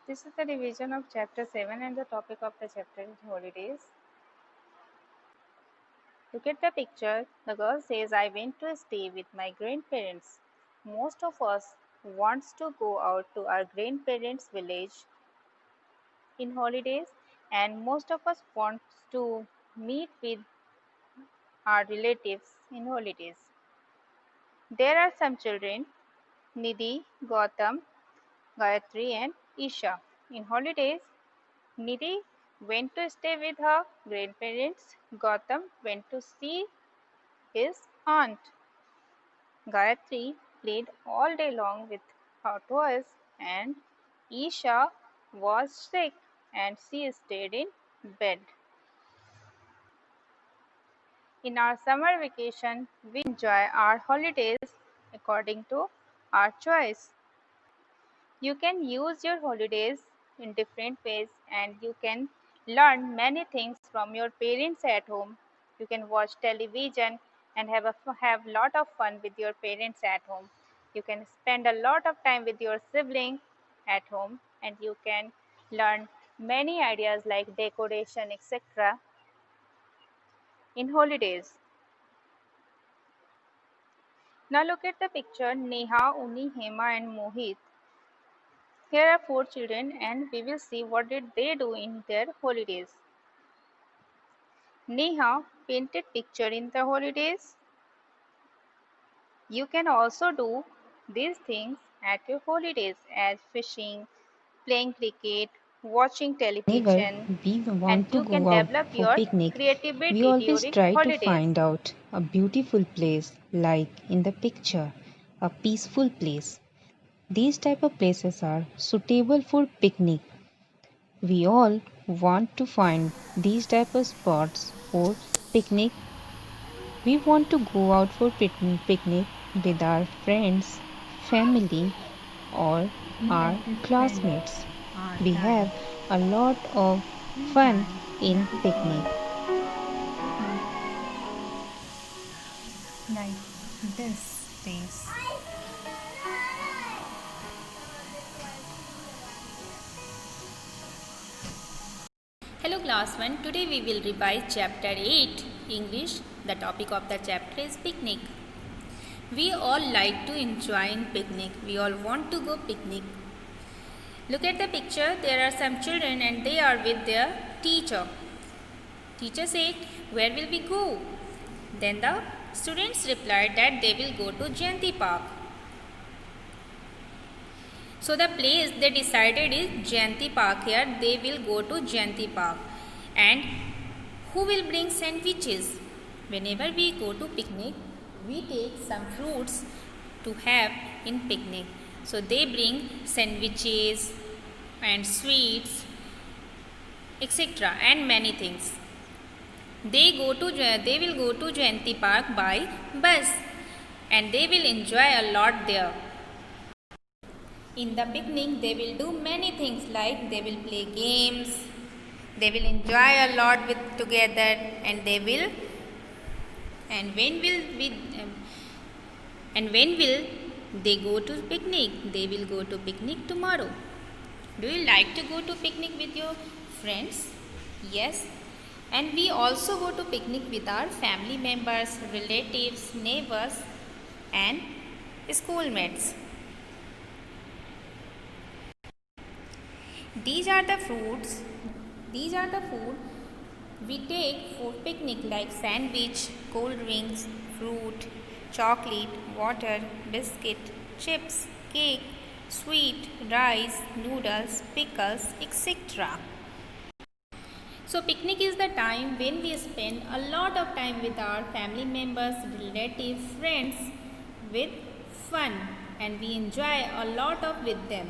This is the revision of chapter 7 and the topic of the chapter is holidays. Look at the picture. The girl says, I went to stay with my grandparents. Most of us wants to go out to our grandparents' village in holidays, and most of us wants to meet with our relatives in holidays. There are some children, Nidhi, Gautam, Gayatri and Isha. In holidays, Nidhi went to stay with her grandparents. Gautam went to see his aunt. Gayatri played all day long with her toys, and Isha was sick and she stayed in bed. In our summer vacation, we enjoy our holidays according to our choice. You can use your holidays in different ways and you can learn many things from your parents at home. You can watch television and have lot of fun with your parents at home. You can spend a lot of time with your sibling at home and you can learn many ideas like decoration, etc. in holidays. Now look at the picture. Neha, Uni, Hema and Mohit. Here are 4 children and we will see what did they do in their holidays. Neha painted picture in the holidays. You can also do these things at your holidays as fishing, playing cricket, watching Whenever television, we and want to you can go out develop for your picnic, we creativity always during try to holidays. find out a beautiful place like in the picture, a peaceful place. These type of places are suitable for picnic. We all want to find these type of spots for picnic. We want to go out for picnic with our friends, family or We our like to spend classmates. our We time, have a lot of free fun time in with picnic. like this place. Hello class 1, today we will revise chapter 8 English. The topic of the chapter is picnic. We all like to enjoy in picnic. We all want to go picnic. Look at the picture. There are some children and they are with their teacher. Teacher said, where will we go? Then the students replied that they will go to Jayanti Park. So the place they decided is Jayanti Park. Here they will go to Jayanti Park. And who will bring sandwiches? Whenever we go to picnic, we take some fruits to have in picnic. So they bring sandwiches and sweets, etc. and many things. They will go to Jayanti Park by bus and they will enjoy a lot there. In the picnic, they will do many things like they will play games, they will enjoy a lot with together, and they will. And when will they go to picnic? They will go to picnic tomorrow. Do you like to go to picnic with your friends? Yes. And we also go to picnic with our family members, relatives, neighbors, and schoolmates. These are the fruits. These are the food we take for picnic like sandwich, cold drinks, fruit, chocolate, water, biscuit, chips, cake, sweet, rice, noodles, pickles, etc. So picnic is the time when we spend a lot of time with our family members, relatives, friends with fun and we enjoy a lot of with them.